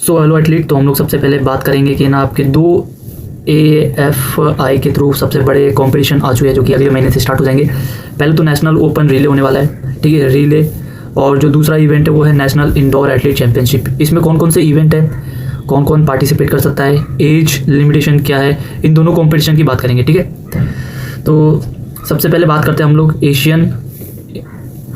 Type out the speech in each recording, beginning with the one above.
So hello athlete, तो हम लोग सबसे पहले बात करेंगे कि ना आपके दो AFI के थ्रू सबसे बड़े कंपटीशन आ चुके हैं जो कि अगले महीने से स्टार्ट हो जाएंगे। पहले तो नेशनल ओपन रिले होने वाला है, ठीक है, रिले। और जो दूसरा इवेंट है वो है नेशनल इंडोर एथलीट चैंपियनशिप। इसमें कौन कौन से इवेंट है, कौन कौन पार्टिसिपेट कर सकता है, एज लिमिटेशन क्या है, इन दोनों कॉम्पिटिशन की बात करेंगे, ठीक है। तो सबसे पहले बात करते हैं हम लोग Asian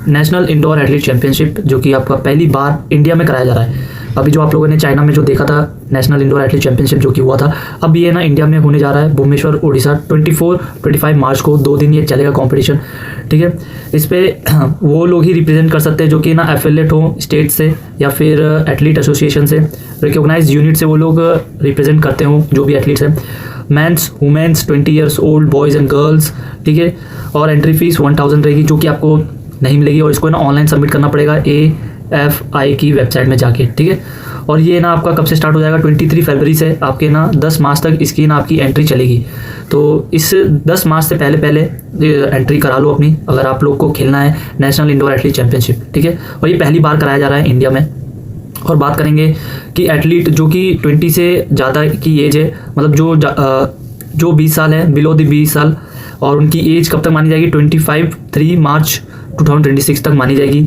national indoor athlete championship, जो कि आपका पहली बार इंडिया में कराया जा रहा है। अभी जो आप लोगों ने चाइना में जो देखा था नेशनल इंडोर एथलीट चैंपियनशिप जो कि हुआ था, अब ये ना इंडिया में होने जा रहा है, भुवनेश्वर उड़ीसा। 24-25 मार्च को 2 दिन ये चलेगा कंपटीशन, ठीक है। इस पर वो लोग ही रिप्रेजेंट कर सकते हैं जो कि ना एफिलेट हो स्टेट से या फिर एथलीट एसोसिएशन से, रिकॉग्नाइज यूनिट से वो लोग रिप्रेजेंट करते हों जो भी एथलीट्स हैं। Men's women's 20 years old boys and girls, ठीक है। और एंट्री फीस 1000 रहेगी, जो कि आपको नहीं मिलेगी और इसको ना ऑनलाइन सबमिट करना पड़ेगा AFI की वेबसाइट में जाके, ठीक है। और ये ना आपका कब से स्टार्ट हो जाएगा, 23 फरवरी से आपके ना 10 मार्च तक इसकी ना आपकी एंट्री चलेगी। तो इस 10 मार्च से पहले पहले एंट्री करा लो अपनी, अगर आप लोग को खेलना है नेशनल इंडोर एथलीट चैंपियनशिप, ठीक है। और ये पहली बार कराया जा रहा है इंडिया में। और बात करेंगे कि एथलीट जो कि 20 से ज़्यादा की एज है, मतलब जो 20 साल है, बिलो द 20 साल, और उनकी एज कब तक मानी जाएगी, 3 मार्च 2026 तक मानी जाएगी।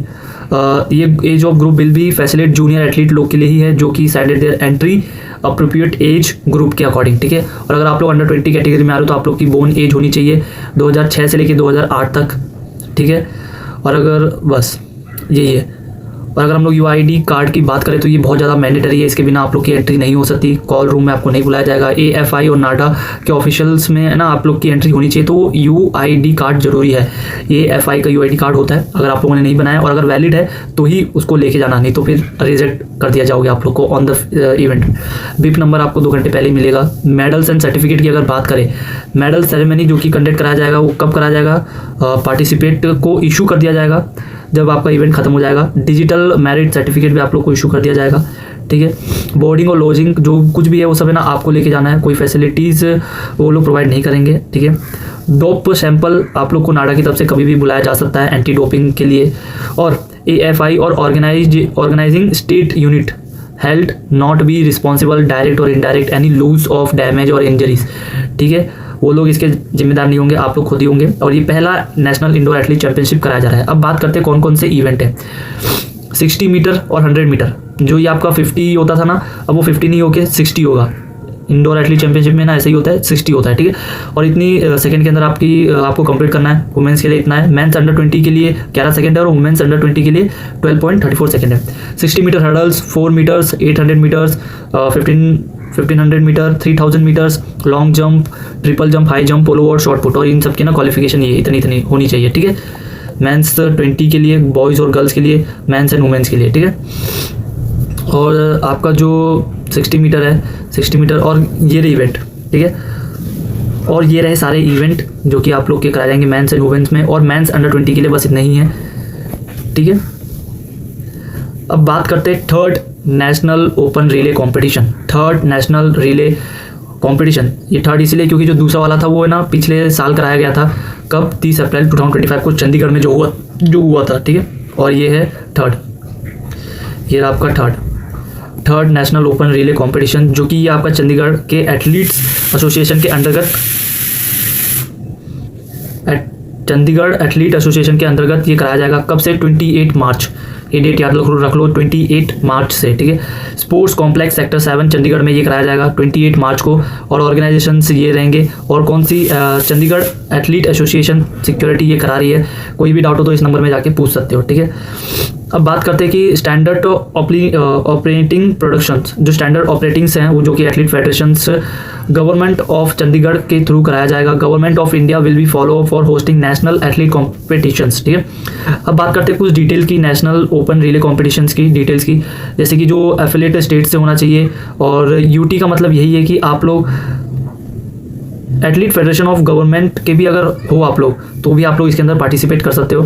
ये age of group will be facilitate junior athlete लोग के लिए ही है, जो कि sanded their entry appropriate age group के अकॉर्डिंग, ठीक है। और अगर आप लोग अंडर 20 कैटेगरी में आ रहे हो तो आप लोग की बोर्न एज होनी चाहिए 2006 से लेकर 2008 तक, ठीक है। और अगर बस यही है। और अगर हम लोग UID कार्ड की बात करें तो ये बहुत ज़्यादा मैंडेटरी है, इसके बिना आप लोग की एंट्री नहीं हो सकती। कॉल रूम में आपको नहीं बुलाया जाएगा। AFI और नाडा के ऑफिशियल्स में ना आप लोग की एंट्री होनी चाहिए, तो UID कार्ड जरूरी है। AFI का UID कार्ड होता है, अगर आप लोगों ने नहीं बनाया और अगर वैलिड है तो ही उसको लेके जाना, नहीं तो फिर रिजेक्ट कर दिया जाओगे आप लोग को on the event. BIP number आपको 2 घंटे पहले ही मिलेगा। मेडल्स एंड सर्टिफिकेट की अगर बात करें, मेडल सेरेमनी जो कि कंडक्ट कराया जाएगा वो कब कराया जाएगा, पार्टिसिपेट को इशू कर दिया जाएगा जब आपका इवेंट खत्म हो जाएगा। डिजिटल मेरिट सर्टिफिकेट भी आप लोग को इशू कर दिया जाएगा, ठीक है। बोर्डिंग और लॉजिंग जो कुछ भी है वो सब है ना आपको लेके जाना है, कोई फैसिलिटीज़ वो लोग प्रोवाइड नहीं करेंगे, ठीक है। डोप सैंपल आप लोग को नाडा की तरफ से कभी भी बुलाया जा सकता है एंटी डोपिंग के लिए। और AFI और organizing state unit held not be responsible direct or indirect any loss of damage or injuries, ठीक है। वो लोग इसके जिम्मेदार नहीं होंगे, आप लोग खुद ही होंगे। और ये पहला नेशनल इंडोर एथलीट चैंपियनशिप कराया जा रहा है। अब बात करते हैं कौन कौन से इवेंट है। 60 मीटर और 100 मीटर, जो ये आपका 50 होता था ना, अब वो 50 नहीं होके 60 होगा। इंडोर एथलीट चैंपियनशिप में ना ऐसा ही होता है, 60 होता है, ठीक है। और इतनी सेकंड के अंदर आपको कंप्लीट करना है। वुमेंस के लिए इतना है, मेंस अंडर 20 के लिए 11 सेकंड है और वुमेंस अंडर 20 के लिए 12.34 सेकंड है। 60 metre hurdles, 4 metres, 800 metres, 1500 metre, 3000 metres, long jump, triple jump, high jump, pole vault, shot put, और इन सब की ना क्वालिफिकेशन ये इतनी होनी चाहिए, ठीक है। मेंस 20 के लिए, बॉयज़ और गर्ल्स के लिए, मेंस एंड वुमेंस के लिए, ठीक है। और आपका जो 60 मीटर है, 60 मीटर और ये रहे इवेंट, ठीक है। और ये रहे सारे इवेंट जो कि आप लोग के कराए जाएंगे मेंस एंड वुमेंस में। और मेंस अंडर 20 के लिए बस इतना ही है, ठीक है। अब बात करते हैं third national open relay competition. Third national relay competition, ये थर्ड इसलिए क्योंकि जो दूसरा वाला था वो है ना पिछले साल कराया गया था, कब, 30 अप्रैल 2025 को चंडीगढ़ में जो हुआ था, ठीक है। और ये है थर्ड, ये आपका third national open relay competition, जो कि ये आपका चंडीगढ़ के एथलीट्स एसोसिएशन के अंतर्गत, चंडीगढ़ एथलीट एसोसिएशन के अंतर्गत ये कराया जाएगा। कब से, 28 मार्च, ये डेट याद रख लो 28 मार्च से, ठीक है। स्पोर्ट्स कॉम्प्लेक्स सेक्टर 7 चंडीगढ़ में ये कराया जाएगा 28 मार्च को। और ऑर्गेनाइजेशन ये रहेंगे, और कौन सी, चंडीगढ़ एथलीट एसोसिएशन सिक्योरिटी ये करा रही है। कोई भी डाउट हो तो इस नंबर में जाके पूछ सकते हो, ठीक है। अब बात करते हैं कि स्टैंडर्ड ऑपरेटिंग प्रोडक्शंस, जो स्टैंडर्ड ऑपरेटिंग्स हैं वो जो कि athlete federations government of Chandigarh के थ्रू कराया जाएगा। Government of India will be follow for hosting national athlete competitions, ठीक है। अब बात करते हैं कुछ डिटेल की नेशनल ओपन रिले कॉम्पिटिशन्स की डिटेल्स की, जैसे कि जो एफिलिएटेड स्टेट से होना चाहिए। और UT का मतलब यही है कि आप लोग एथलीट फेडरेशन ऑफ गवर्नमेंट के भी अगर हो आप लोग, तो भी आप लोग इसके अंदर पार्टिसिपेट कर सकते हो,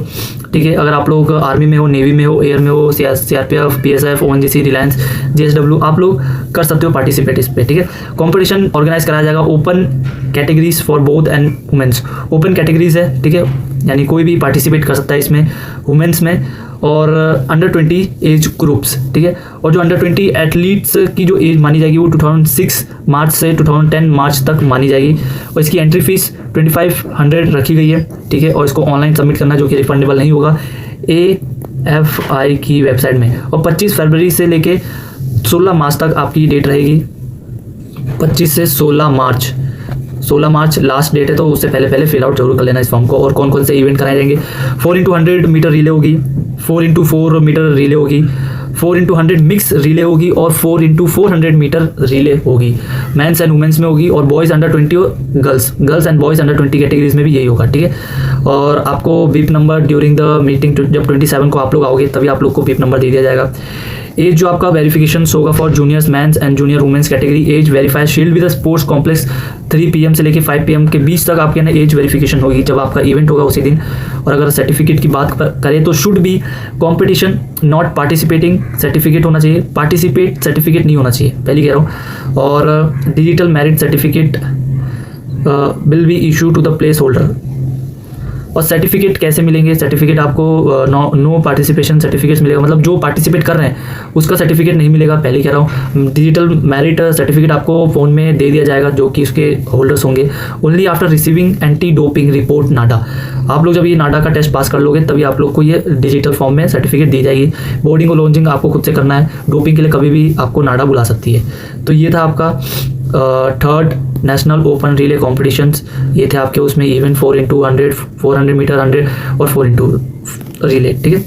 ठीक है। अगर आप लोग आर्मी में हो, नेवी में हो, एयर में हो, CRPF, PSF, ONGC, Reliance, JSW, आप लोग कर सकते हो पार्टिसिपेट इस पर, ठीक है। कंपटीशन ऑर्गेनाइज कराया जाएगा open categories for both and women's. Open categories है, ठीक है, यानी कोई भी पार्टिसिपेट कर सकता है इसमें, वुमेंस में। और अंडर 20 एज ग्रुप्स, ठीक है। और जो अंडर 20 एथलीट्स की जो एज मानी जाएगी वो 2006 मार्च से 2010 मार्च तक मानी जाएगी। और इसकी एंट्री फीस 2500 रखी गई है, ठीक है। और इसको ऑनलाइन सबमिट करना जो कि रिफंडेबल नहीं होगा AFI की वेबसाइट में। और 25 फरवरी से लेके 16 मार्च तक आपकी डेट रहेगी। 25 से 16 मार्च लास्ट डेट है, तो उससे पहले फिल आउट जरूर कर लेना इस फॉर्म को। और कौन कौन से इवेंट कराए जाएंगे? 4x100 मीटर रिले होगी, 4x4 मीटर रिले होगी, 4x100 मिक्स रिले होगी और 4x400 मीटर रिले होगी। मेंस एंड वुमेंस में होगी और बॉयज़ अंडर 20 और girls and boys under 20 categories में भी यही होगा, ठीक है। और आपको beep number during the meeting जब 27 को आप लोग आओगे तभी आप लोग को बीप नंबर दे दिया जाएगा। एज जो आपका वेरिफिकेशन होगा for juniors men's and junior women's category, age verify shield with sports complex 3 PM से लेके 5 PM के बीच तक आपके ना एज वेरिफिकेशन होगी जब आपका इवेंट होगा उसी दिन। और अगर सर्टिफिकेट की बात करें तो should be competition not participating certificate होना चाहिए, पार्टिसिपेट सर्टिफिकेट नहीं होना चाहिए, पहले कह रहा हूँ। और digital merit certificate will be issue to the place holder. और सर्टिफिकेट कैसे मिलेंगे? सर्टिफिकेट आपको नो पार्टिसिपेशन सर्टिफिकेट मिलेगा, मतलब जो पार्टिसिपेट कर रहे हैं उसका सर्टिफिकेट नहीं मिलेगा, पहले कह रहा हूँ। डिजिटल मेरिट सर्टिफिकेट आपको फ़ोन में दे दिया जाएगा जो कि उसके होल्डर्स होंगे। Only after receiving anti doping report NADA, आप लोग जब ये नाडा का टेस्ट पास कर लोगे तभी आप लोग को ये डिजिटल फॉर्म में सर्टिफिकेट दी जाएगी। बोर्डिंग और लॉन्चिंग आपको खुद से करना है, डोपिंग के लिए कभी भी आपको नाडा बुला सकती है। तो ये था आपका third national open relay competitions, ये थे आपके उसमें इवेंट 4x100, 400 मीटर 100 और 4x रिले, ठीक है।